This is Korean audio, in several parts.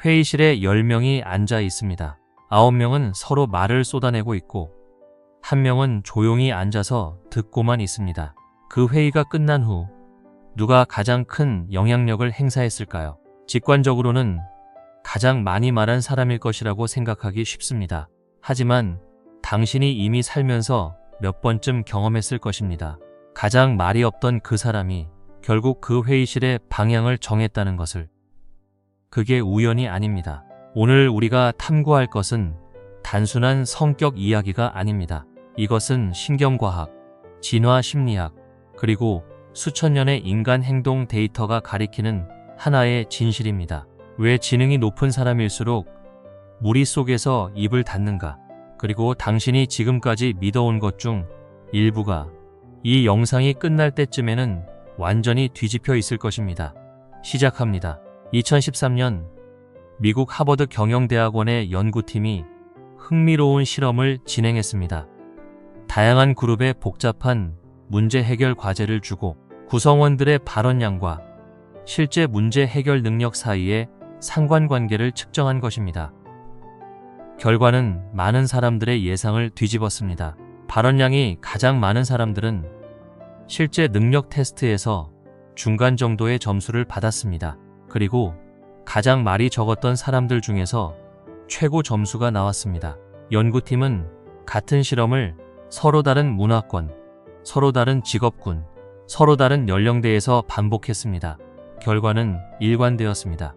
회의실에 10명이 앉아 있습니다. 9명은 서로 말을 쏟아내고 있고 1명은 조용히 앉아서 듣고만 있습니다. 그 회의가 끝난 후 누가 가장 큰 영향력을 행사했을까요? 직관적으로는 가장 많이 말한 사람일 것이라고 생각하기 쉽습니다. 하지만 당신이 이미 살면서 몇 번쯤 경험했을 것입니다. 가장 말이 없던 그 사람이 결국 그 회의실의 방향을 정했다는 것을. 그게 우연이 아닙니다. 오늘 우리가 탐구할 것은 단순한 성격 이야기가 아닙니다. 이것은 신경과학, 진화 심리학, 그리고 수천 년의 인간 행동 데이터가 가리키는 하나의 진실입니다. 왜 지능이 높은 사람일수록 무리 속에서 입을 닫는가? 그리고 당신이 지금까지 믿어온 것 중 일부가 이 영상이 끝날 때쯤에는 완전히 뒤집혀 있을 것입니다. 시작합니다. 2013년 미국 하버드 경영대학원의 연구팀이 흥미로운 실험을 진행했습니다. 다양한 그룹에 복잡한 문제 해결 과제를 주고 구성원들의 발언량과 실제 문제 해결 능력 사이의 상관관계를 측정한 것입니다. 결과는 많은 사람들의 예상을 뒤집었습니다. 발언량이 가장 많은 사람들은 실제 능력 테스트에서 중간 정도의 점수를 받았습니다. 그리고 가장 말이 적었던 사람들 중에서 최고 점수가 나왔습니다. 연구팀은 같은 실험을 서로 다른 문화권, 서로 다른 직업군, 서로 다른 연령대에서 반복했습니다. 결과는 일관되었습니다.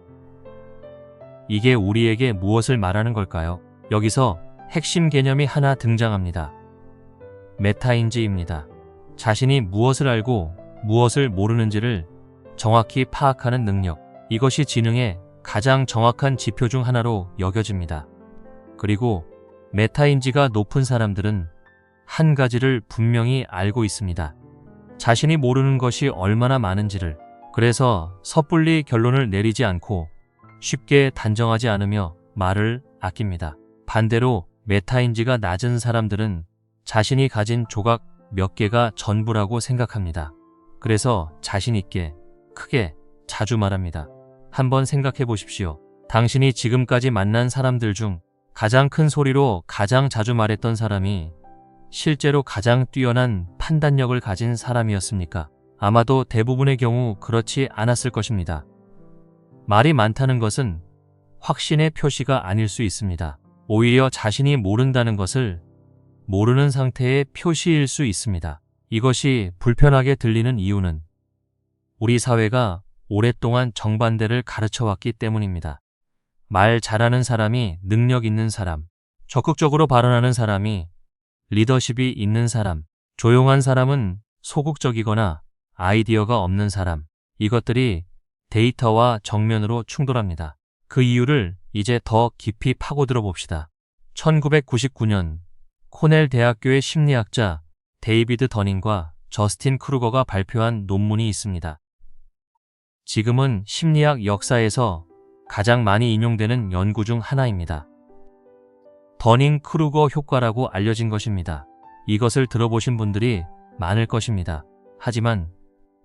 이게 우리에게 무엇을 말하는 걸까요? 여기서 핵심 개념이 하나 등장합니다. 메타인지입니다. 자신이 무엇을 알고 무엇을 모르는지를 정확히 파악하는 능력. 이것이 지능의 가장 정확한 지표 중 하나로 여겨집니다. 그리고 메타인지가 높은 사람들은 한 가지를 분명히 알고 있습니다. 자신이 모르는 것이 얼마나 많은지를. 그래서 섣불리 결론을 내리지 않고 쉽게 단정하지 않으며 말을 아낍니다. 반대로 메타인지가 낮은 사람들은 자신이 가진 조각 몇 개가 전부라고 생각합니다. 그래서 자신 있게, 크게, 자주 말합니다. 한번 생각해 보십시오. 당신이 지금까지 만난 사람들 중 가장 큰 소리로 가장 자주 말했던 사람이 실제로 가장 뛰어난 판단력을 가진 사람이었습니까? 아마도 대부분의 경우 그렇지 않았을 것입니다. 말이 많다는 것은 확신의 표시가 아닐 수 있습니다. 오히려 자신이 모른다는 것을 모르는 상태의 표시일 수 있습니다. 이것이 불편하게 들리는 이유는 우리 사회가 오랫동안 정반대를 가르쳐왔기 때문입니다. 말 잘하는 사람이 능력 있는 사람, 적극적으로 발언하는 사람이 리더십이 있는 사람, 조용한 사람은 소극적이거나 아이디어가 없는 사람, 이것들이 데이터와 정면으로 충돌합니다. 그 이유를 이제 더 깊이 파고들어 봅시다. 1999년 코넬 대학교의 심리학자 데이비드 더닝과 저스틴 크루거가 발표한 논문이 있습니다. 지금은 심리학 역사에서 가장 많이 인용되는 연구 중 하나입니다. 더닝-크루거 효과라고 알려진 것입니다. 이것을 들어보신 분들이 많을 것입니다. 하지만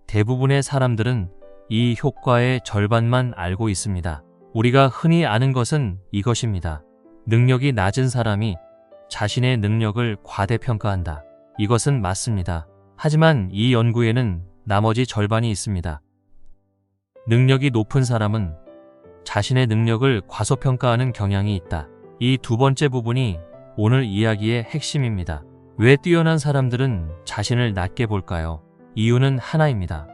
대부분의 사람들은 이 효과의 절반만 알고 있습니다. 우리가 흔히 아는 것은 이것입니다. 능력이 낮은 사람이 자신의 능력을 과대평가한다. 이것은 맞습니다. 하지만 이 연구에는 나머지 절반이 있습니다. 능력이 높은 사람은 자신의 능력을 과소평가하는 경향이 있다. 이 두 번째 부분이 오늘 이야기의 핵심입니다. 왜 뛰어난 사람들은 자신을 낮게 볼까요? 이유는 하나입니다.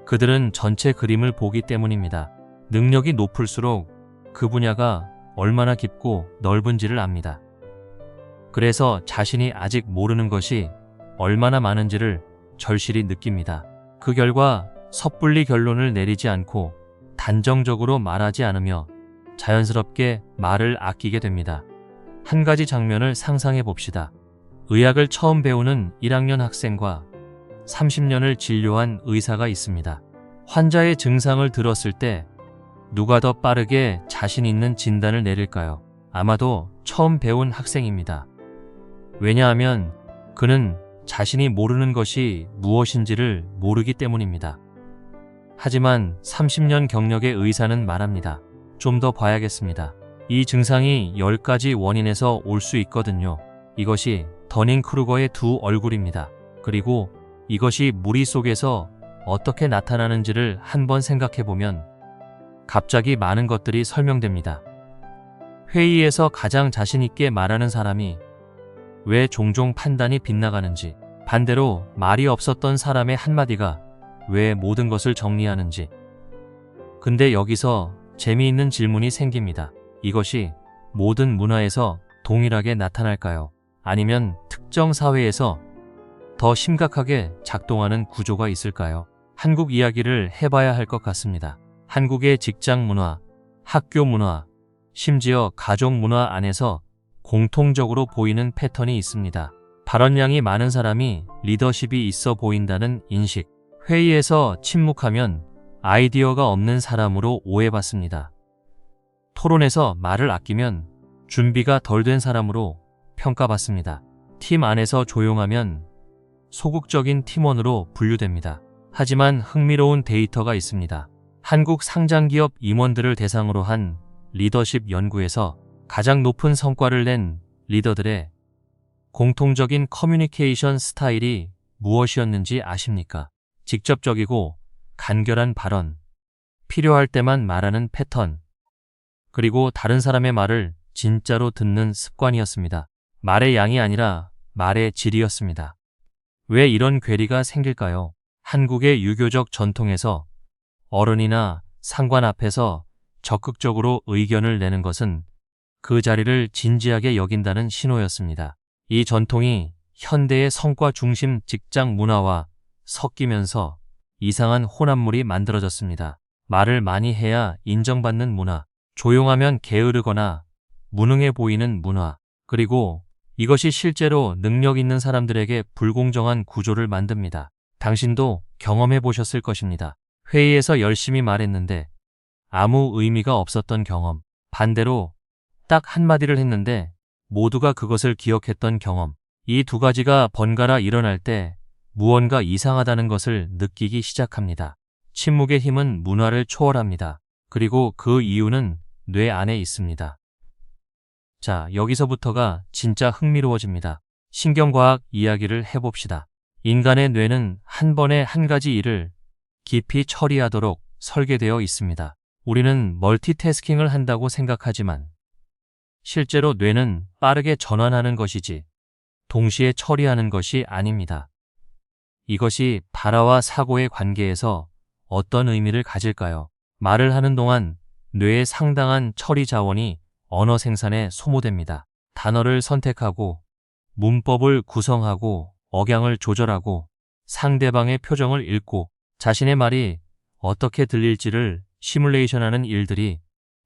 그들은 전체 그림을 보기 때문입니다. 능력이 높을수록 그 분야가 얼마나 깊고 넓은지를 압니다. 그래서 자신이 아직 모르는 것이 얼마나 많은지를 절실히 느낍니다. 그 결과 섣불리 결론을 내리지 않고 단정적으로 말하지 않으며 자연스럽게 말을 아끼게 됩니다. 한 가지 장면을 상상해 봅시다. 의학을 처음 배우는 1학년 학생과 30년을 진료한 의사가 있습니다. 환자의 증상을 들었을 때 누가 더 빠르게 자신 있는 진단을 내릴까요? 아마도 처음 배운 학생입니다. 왜냐하면 그는 자신이 모르는 것이 무엇인지를 모르기 때문입니다. 하지만 30년 경력의 의사는 말합니다. 좀 더 봐야겠습니다. 이 증상이 10가지 원인에서 올 수 있거든요. 이것이 더닝크루거의 두 얼굴입니다. 그리고 이것이 무리 속에서 어떻게 나타나는지를 한번 생각해보면 갑자기 많은 것들이 설명됩니다. 회의에서 가장 자신있게 말하는 사람이 왜 종종 판단이 빗나가는지, 반대로 말이 없었던 사람의 한마디가 왜 모든 것을 정리하는지. 근데 여기서 재미있는 질문이 생깁니다. 이것이 모든 문화에서 동일하게 나타날까요? 아니면 특정 사회에서 더 심각하게 작동하는 구조가 있을까요? 한국 이야기를 해봐야 할 것 같습니다. 한국의 직장 문화, 학교 문화, 심지어 가족 문화 안에서 공통적으로 보이는 패턴이 있습니다. 발언량이 많은 사람이 리더십이 있어 보인다는 인식. 회의에서 침묵하면 아이디어가 없는 사람으로 오해받습니다. 토론에서 말을 아끼면 준비가 덜 된 사람으로 평가받습니다. 팀 안에서 조용하면 소극적인 팀원으로 분류됩니다. 하지만 흥미로운 데이터가 있습니다. 한국 상장기업 임원들을 대상으로 한 리더십 연구에서 가장 높은 성과를 낸 리더들의 공통적인 커뮤니케이션 스타일이 무엇이었는지 아십니까? 직접적이고 간결한 발언, 필요할 때만 말하는 패턴, 그리고 다른 사람의 말을 진짜로 듣는 습관이었습니다. 말의 양이 아니라 말의 질이었습니다. 왜 이런 괴리가 생길까요? 한국의 유교적 전통에서 어른이나 상관 앞에서 적극적으로 의견을 내는 것은 그 자리를 진지하게 여긴다는 신호였습니다. 이 전통이 현대의 성과 중심 직장 문화와 섞이면서 이상한 혼합물이 만들어졌습니다. 말을 많이 해야 인정받는 문화, 조용하면 게으르거나 무능해 보이는 문화, 그리고 이것이 실제로 능력 있는 사람들에게 불공정한 구조를 만듭니다. 당신도 경험해 보셨을 것입니다. 회의에서 열심히 말했는데 아무 의미가 없었던 경험, 반대로 딱 한마디를 했는데 모두가 그것을 기억했던 경험. 이 두 가지가 번갈아 일어날 때 무언가 이상하다는 것을 느끼기 시작합니다. 침묵의 힘은 문화를 초월합니다. 그리고 그 이유는 뇌 안에 있습니다. 자, 여기서부터가 진짜 흥미로워집니다. 신경과학 이야기를 해봅시다. 인간의 뇌는 한 번에 한 가지 일을 깊이 처리하도록 설계되어 있습니다. 우리는 멀티태스킹을 한다고 생각하지만 실제로 뇌는 빠르게 전환하는 것이지 동시에 처리하는 것이 아닙니다. 이것이 발화와 사고의 관계에서 어떤 의미를 가질까요? 말을 하는 동안 뇌의 상당한 처리 자원이 언어 생산에 소모됩니다. 단어를 선택하고 문법을 구성하고 억양을 조절하고 상대방의 표정을 읽고 자신의 말이 어떻게 들릴지를 시뮬레이션하는 일들이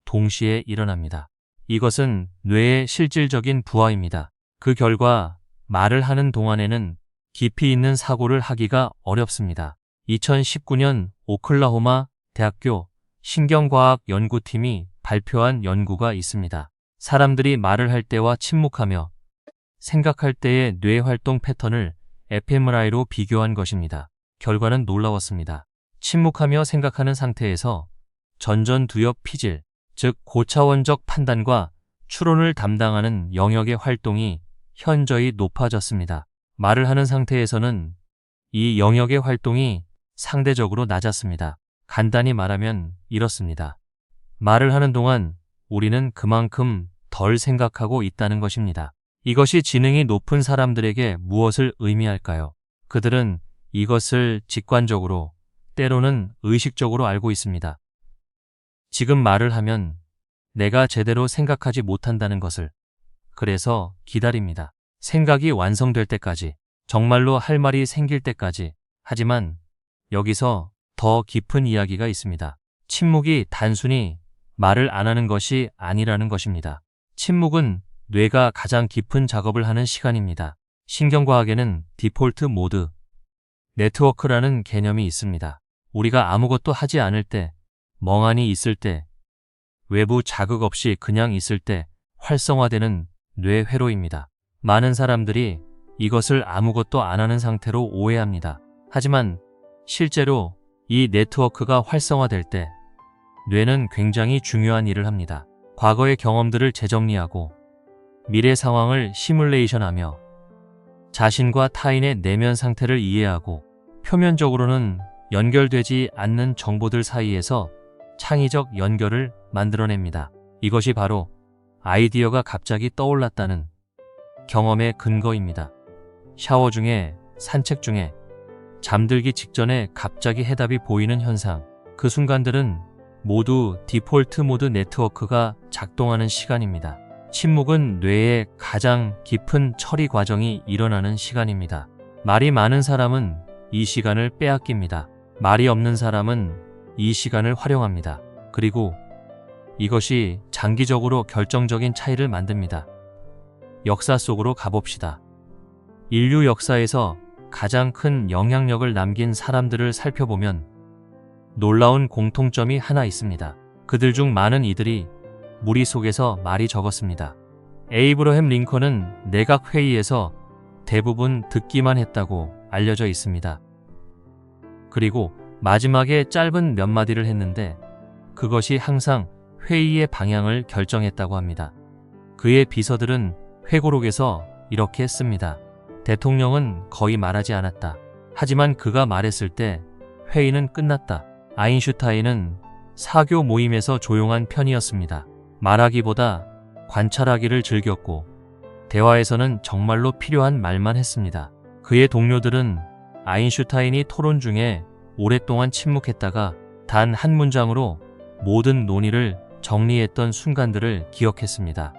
동시에 일어납니다. 이것은 뇌의 실질적인 부하입니다. 그 결과 말을 하는 동안에는 깊이 있는 사고를 하기가 어렵습니다. 2019년 오클라호마 대학교 신경과학 연구팀이 발표한 연구가 있습니다. 사람들이 말을 할 때와 침묵하며 생각할 때의 뇌 활동 패턴을 fMRI로 비교한 것입니다. 결과는 놀라웠습니다. 침묵하며 생각하는 상태에서 전전두엽 피질, 즉 고차원적 판단과 추론을 담당하는 영역의 활동이 현저히 높아졌습니다. 말을 하는 상태에서는 이 영역의 활동이 상대적으로 낮았습니다. 간단히 말하면 이렇습니다. 말을 하는 동안 우리는 그만큼 덜 생각하고 있다는 것입니다. 이것이 지능이 높은 사람들에게 무엇을 의미할까요? 그들은 이것을 직관적으로, 때로는 의식적으로 알고 있습니다. 지금 말을 하면 내가 제대로 생각하지 못한다는 것을. 그래서 기다립니다. 생각이 완성될 때까지, 정말로 할 말이 생길 때까지. 하지만 여기서 더 깊은 이야기가 있습니다. 침묵이 단순히 말을 안 하는 것이 아니라는 것입니다. 침묵은 뇌가 가장 깊은 작업을 하는 시간입니다. 신경과학에는 디폴트 모드, 네트워크라는 개념이 있습니다. 우리가 아무것도 하지 않을 때, 멍하니 있을 때, 외부 자극 없이 그냥 있을 때 활성화되는 뇌 회로입니다. 많은 사람들이 이것을 아무것도 안 하는 상태로 오해합니다. 하지만 실제로 이 네트워크가 활성화될 때 뇌는 굉장히 중요한 일을 합니다. 과거의 경험들을 재정리하고 미래 상황을 시뮬레이션하며 자신과 타인의 내면 상태를 이해하고 표면적으로는 연결되지 않는 정보들 사이에서 창의적 연결을 만들어냅니다. 이것이 바로 아이디어가 갑자기 떠올랐다는 경험의 근거입니다. 샤워 중에, 산책 중에, 잠들기 직전에 갑자기 해답이 보이는 현상. 그 순간들은 모두 디폴트 모드 네트워크가 작동하는 시간입니다. 침묵은 뇌의 가장 깊은 처리 과정이 일어나는 시간입니다. 말이 많은 사람은 이 시간을 빼앗깁니다. 말이 없는 사람은 이 시간을 활용합니다. 그리고 이것이 장기적으로 결정적인 차이를 만듭니다. 역사 속으로 가봅시다. 인류 역사에서 가장 큰 영향력을 남긴 사람들을 살펴보면 놀라운 공통점이 하나 있습니다. 그들 중 많은 이들이 무리 속에서 말이 적었습니다. 에이브러햄 링컨은 내각 회의에서 대부분 듣기만 했다고 알려져 있습니다. 그리고 마지막에 짧은 몇 마디를 했는데 그것이 항상 회의의 방향을 결정했다고 합니다. 그의 비서들은 회고록에서 이렇게 씁니다. 대통령은 거의 말하지 않았다. 하지만 그가 말했을 때 회의는 끝났다. 아인슈타인은 사교 모임에서 조용한 편이었습니다. 말하기보다 관찰하기를 즐겼고 대화에서는 정말로 필요한 말만 했습니다. 그의 동료들은 아인슈타인이 토론 중에 오랫동안 침묵했다가 단 한 문장으로 모든 논의를 정리했던 순간들을 기억했습니다.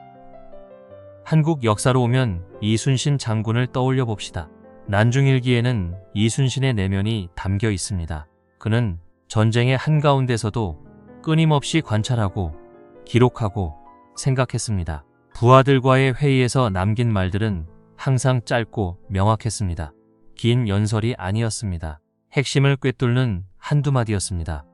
한국 역사로 오면 이순신 장군을 떠올려 봅시다. 난중일기에는 이순신의 내면이 담겨 있습니다. 그는 전쟁의 한가운데서도 끊임없이 관찰하고 기록하고 생각했습니다. 부하들과의 회의에서 남긴 말들은 항상 짧고 명확했습니다. 긴 연설이 아니었습니다. 핵심을 꿰뚫는 한두 마디였습니다.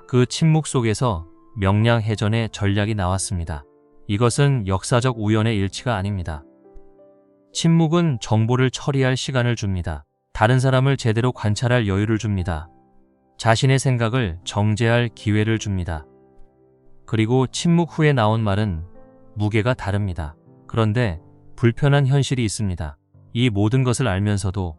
그 침묵 속에서 명량해전의 전략이 나왔습니다. 이것은 역사적 우연의 일치가 아닙니다. 침묵은 정보를 처리할 시간을 줍니다. 다른 사람을 제대로 관찰할 여유를 줍니다. 자신의 생각을 정제할 기회를 줍니다. 그리고 침묵 후에 나온 말은 무게가 다릅니다. 그런데 불편한 현실이 있습니다. 이 모든 것을 알면서도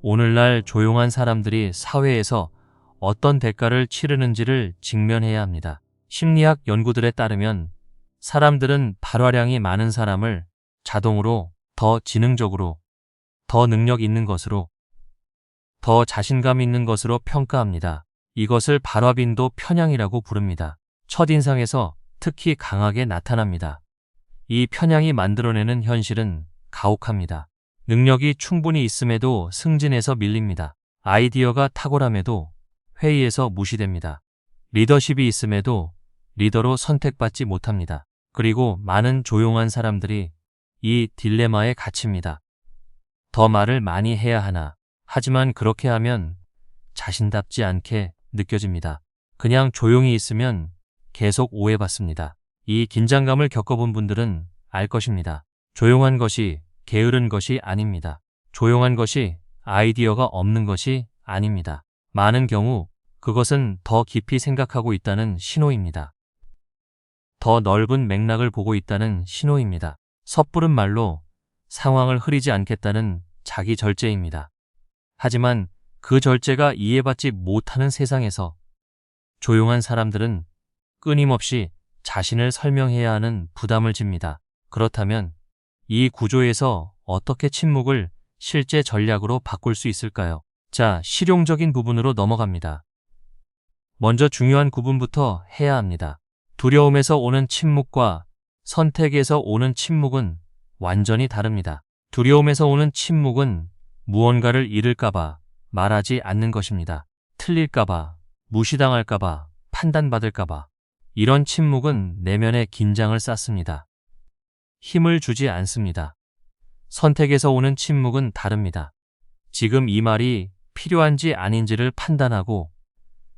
오늘날 조용한 사람들이 사회에서 어떤 대가를 치르는지를 직면해야 합니다. 심리학 연구들에 따르면 사람들은 발화량이 많은 사람을 자동으로 더 지능적으로, 더 능력 있는 것으로, 더 자신감 있는 것으로 평가합니다. 이것을 발화빈도 편향이라고 부릅니다. 첫인상에서 특히 강하게 나타납니다. 이 편향이 만들어내는 현실은 가혹합니다. 능력이 충분히 있음에도 승진에서 밀립니다. 아이디어가 탁월함에도 회의에서 무시됩니다. 리더십이 있음에도 리더로 선택받지 못합니다. 그리고 많은 조용한 사람들이 이 딜레마에 갇힙니다. 더 말을 많이 해야 하나. 하지만 그렇게 하면 자신답지 않게 느껴집니다. 그냥 조용히 있으면 계속 오해받습니다. 이 긴장감을 겪어본 분들은 알 것입니다. 조용한 것이 게으른 것이 아닙니다. 조용한 것이 아이디어가 없는 것이 아닙니다. 많은 경우 그것은 더 깊이 생각하고 있다는 신호입니다. 더 넓은 맥락을 보고 있다는 신호입니다. 섣부른 말로 상황을 흐리지 않겠다는 자기 절제입니다. 하지만 그 절제가 이해받지 못하는 세상에서 조용한 사람들은 끊임없이 자신을 설명해야 하는 부담을 집니다. 그렇다면 이 구조에서 어떻게 침묵을 실제 전략으로 바꿀 수 있을까요? 자, 실용적인 부분으로 넘어갑니다. 먼저 중요한 구분부터 해야 합니다. 두려움에서 오는 침묵과 선택에서 오는 침묵은 완전히 다릅니다. 두려움에서 오는 침묵은 무언가를 잃을까봐 말하지 않는 것입니다. 틀릴까봐, 무시당할까봐, 판단받을까봐. 이런 침묵은 내면의 긴장을 쌓습니다. 힘을 주지 않습니다. 선택에서 오는 침묵은 다릅니다. 지금 이 말이 필요한지 아닌지를 판단하고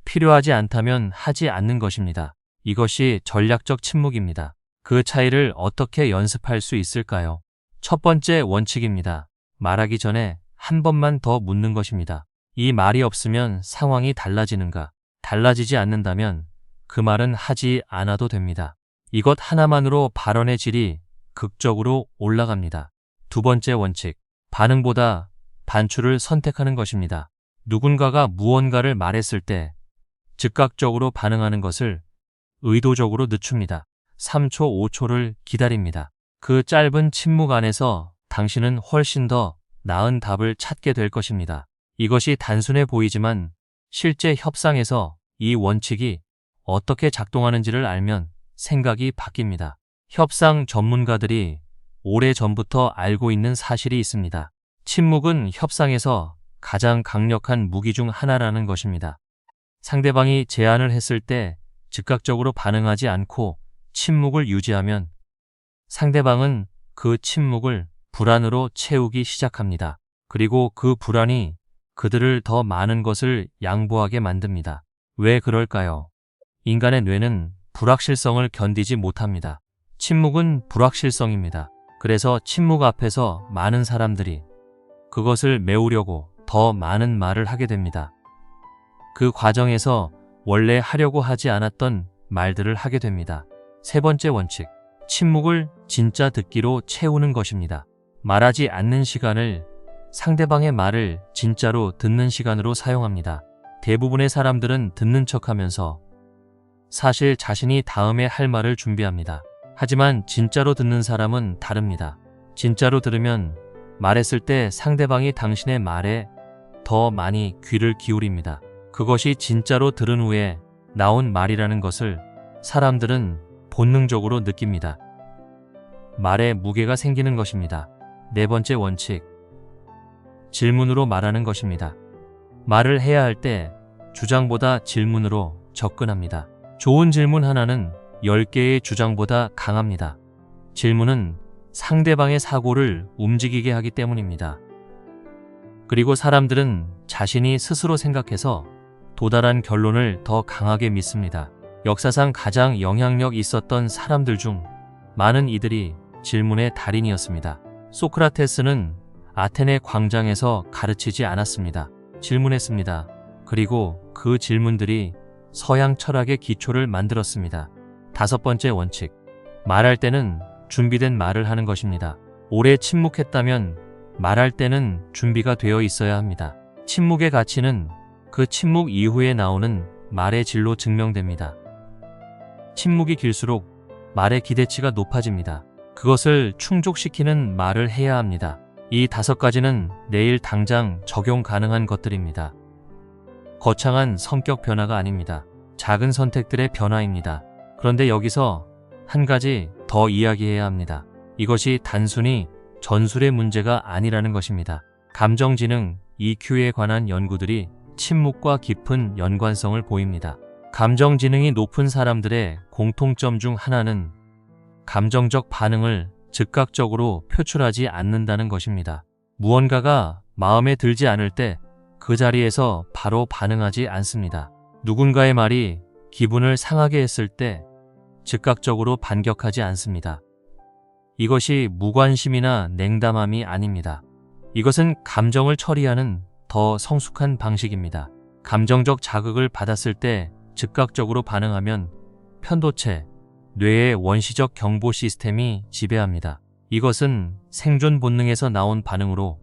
필요하지 않다면 하지 않는 것입니다. 이것이 전략적 침묵입니다. 그 차이를 어떻게 연습할 수 있을까요? 첫 번째 원칙입니다. 말하기 전에 한 번만 더 묻는 것입니다. 이 말이 없으면 상황이 달라지는가? 달라지지 않는다면 그 말은 하지 않아도 됩니다. 이것 하나만으로 발언의 질이 극적으로 올라갑니다. 두 번째 원칙, 반응보다 반출을 선택하는 것입니다. 누군가가 무언가를 말했을 때 즉각적으로 반응하는 것을 의도적으로 늦춥니다. 3초, 5초를 기다립니다. 그 짧은 침묵 안에서 당신은 훨씬 더 나은 답을 찾게 될 것입니다. 이것이 단순해 보이지만 실제 협상에서 이 원칙이 어떻게 작동하는지를 알면 생각이 바뀝니다. 협상 전문가들이 오래전부터 알고 있는 사실이 있습니다. 침묵은 협상에서 가장 강력한 무기 중 하나라는 것입니다. 상대방이 제안을 했을 때 즉각적으로 반응하지 않고 침묵을 유지하면 상대방은 그 침묵을 불안으로 채우기 시작합니다. 그리고 그 불안이 그들을 더 많은 것을 양보하게 만듭니다. 왜 그럴까요? 인간의 뇌는 불확실성을 견디지 못합니다. 침묵은 불확실성입니다. 그래서 침묵 앞에서 많은 사람들이 그것을 메우려고 더 많은 말을 하게 됩니다. 그 과정에서 원래 하려고 하지 않았던 말들을 하게 됩니다. 세 번째 원칙, 침묵을 진짜 듣기로 채우는 것입니다. 말하지 않는 시간을 상대방의 말을 진짜로 듣는 시간으로 사용합니다. 대부분의 사람들은 듣는 척하면서 사실 자신이 다음에 할 말을 준비합니다. 하지만 진짜로 듣는 사람은 다릅니다. 진짜로 들으면 말했을 때 상대방이 당신의 말에 더 많이 귀를 기울입니다. 그것이 진짜로 들은 후에 나온 말이라는 것을 사람들은 본능적으로 느낍니다. 말에 무게가 생기는 것입니다. 네 번째 원칙, 질문으로 말하는 것입니다. 말을 해야 할 때 주장보다 질문으로 접근합니다. 좋은 질문 하나는 10개의 주장보다 강합니다. 질문은 상대방의 사고를 움직이게 하기 때문입니다. 그리고 사람들은 자신이 스스로 생각해서 도달한 결론을 더 강하게 믿습니다. 역사상 가장 영향력 있었던 사람들 중 많은 이들이 질문의 달인이었습니다. 소크라테스는 아테네 광장에서 가르치지 않았습니다. 질문했습니다. 그리고 그 질문들이 서양 철학의 기초를 만들었습니다. 다섯 번째 원칙, 말할 때는 준비된 말을 하는 것입니다. 오래 침묵했다면 말할 때는 준비가 되어 있어야 합니다. 침묵의 가치는 그 침묵 이후에 나오는 말의 질로 증명됩니다. 침묵이 길수록 말의 기대치가 높아집니다. 그것을 충족시키는 말을 해야 합니다. 이 5가지는 내일 당장 적용 가능한 것들입니다. 거창한 성격 변화가 아닙니다. 작은 선택들의 변화입니다. 그런데 여기서 한 가지 더 이야기해야 합니다. 이것이 단순히 전술의 문제가 아니라는 것입니다. 감정지능 EQ에 관한 연구들이 침묵과 깊은 연관성을 보입니다. 감정지능이 높은 사람들의 공통점 중 하나는 감정적 반응을 즉각적으로 표출하지 않는다는 것입니다. 무언가가 마음에 들지 않을 때 그 자리에서 바로 반응하지 않습니다. 누군가의 말이 기분을 상하게 했을 때 즉각적으로 반격하지 않습니다. 이것이 무관심이나 냉담함이 아닙니다. 이것은 감정을 처리하는 더 성숙한 방식입니다. 감정적 자극을 받았을 때 즉각적으로 반응하면 편도체, 뇌의 원시적 경보 시스템이 지배합니다. 이것은 생존 본능에서 나온 반응으로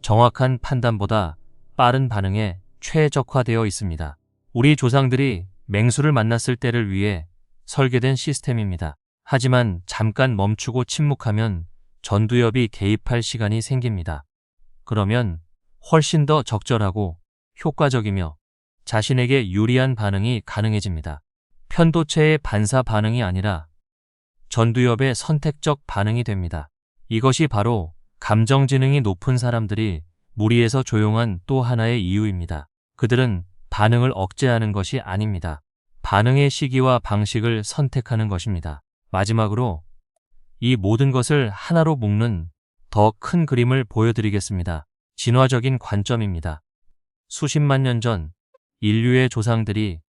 정확한 판단보다 빠른 반응에 최적화되어 있습니다. 우리 조상들이 맹수를 만났을 때를 위해 설계된 시스템입니다. 하지만 잠깐 멈추고 침묵하면 전두엽이 개입할 시간이 생깁니다. 그러면 훨씬 더 적절하고 효과적이며 자신에게 유리한 반응이 가능해집니다. 편도체의 반사 반응이 아니라 전두엽의 선택적 반응이 됩니다. 이것이 바로 감정지능이 높은 사람들이 무리해서 조용한 또 하나의 이유입니다. 그들은 반응을 억제하는 것이 아닙니다. 반응의 시기와 방식을 선택하는 것입니다. 마지막으로 이 모든 것을 하나로 묶는 더 큰 그림을 보여드리겠습니다. 진화적인 관점입니다. 수십만 년 전 인류의 조상들이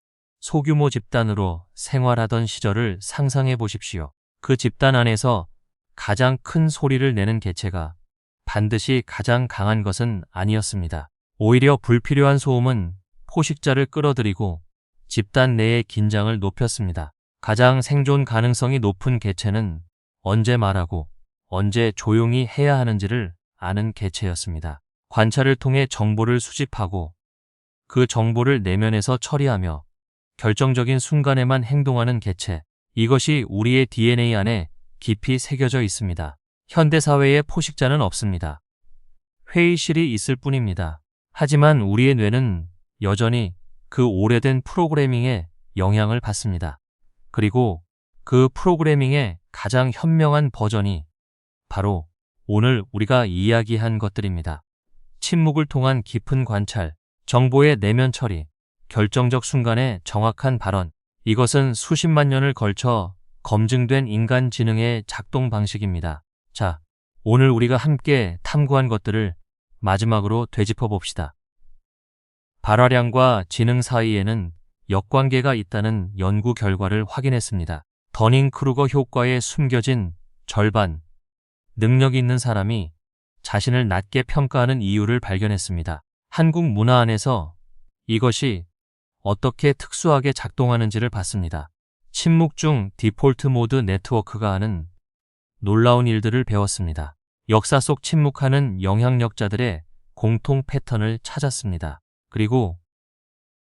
소규모 집단으로 생활하던 시절을 상상해 보십시오. 그 집단 안에서 가장 큰 소리를 내는 개체가 반드시 가장 강한 것은 아니었습니다. 오히려 불필요한 소음은 포식자를 끌어들이고 집단 내의 긴장을 높였습니다. 가장 생존 가능성이 높은 개체는 언제 말하고 언제 조용히 해야 하는지를 아는 개체였습니다. 관찰을 통해 정보를 수집하고 그 정보를 내면에서 처리하며 결정적인 순간에만 행동하는 개체. 이것이 우리의 DNA 안에 깊이 새겨져 있습니다. 현대사회에 포식자는 없습니다. 회의실이 있을 뿐입니다. 하지만 우리의 뇌는 여전히 그 오래된 프로그래밍에 영향을 받습니다. 그리고 그 프로그래밍의 가장 현명한 버전이 바로 오늘 우리가 이야기한 것들입니다. 침묵을 통한 깊은 관찰, 정보의 내면 처리, 결정적 순간의 정확한 발언. 이것은 수십만 년을 걸쳐 검증된 인간 지능의 작동 방식입니다. 자, 오늘 우리가 함께 탐구한 것들을 마지막으로 되짚어 봅시다. 발화량과 지능 사이에는 역관계가 있다는 연구 결과를 확인했습니다. 더닝크루거 효과에 숨겨진 절반, 능력 있는 사람이 자신을 낮게 평가하는 이유를 발견했습니다. 한국 문화 안에서 이것이 어떻게 특수하게 작동하는지를 봤습니다. 침묵 중 디폴트 모드 네트워크가 하는 놀라운 일들을 배웠습니다. 역사 속 침묵하는 영향력자들의 공통 패턴을 찾았습니다. 그리고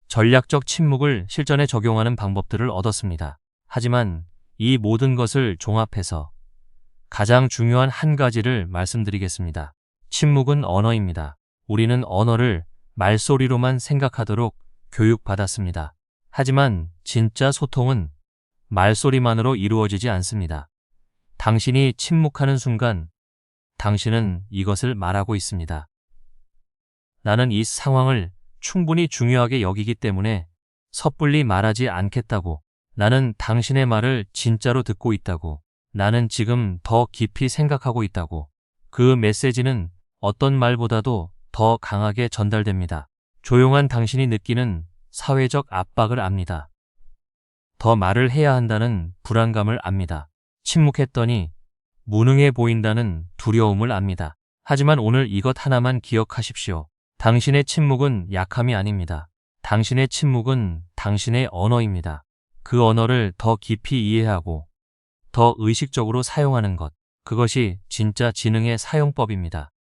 전략적 침묵을 실전에 적용하는 방법들을 얻었습니다. 하지만 이 모든 것을 종합해서 가장 중요한 한 가지를 말씀드리겠습니다. 침묵은 언어입니다. 우리는 언어를 말소리로만 생각하도록 교육받았습니다. 하지만 진짜 소통은 말소리만으로 이루어지지 않습니다. 당신이 침묵하는 순간 당신은 이것을 말하고 있습니다. 나는 이 상황을 충분히 중요하게 여기기 때문에 섣불리 말하지 않겠다고. 나는 당신의 말을 진짜로 듣고 있다고. 나는 지금 더 깊이 생각하고 있다고. 그 메시지는 어떤 말보다도 더 강하게 전달됩니다. 조용한 당신이 느끼는 사회적 압박을 압니다. 더 말을 해야 한다는 불안감을 압니다. 침묵했더니 무능해 보인다는 두려움을 압니다. 하지만 오늘 이것 하나만 기억하십시오. 당신의 침묵은 약함이 아닙니다. 당신의 침묵은 당신의 언어입니다. 그 언어를 더 깊이 이해하고 더 의식적으로 사용하는 것. 그것이 진짜 지능의 사용법입니다.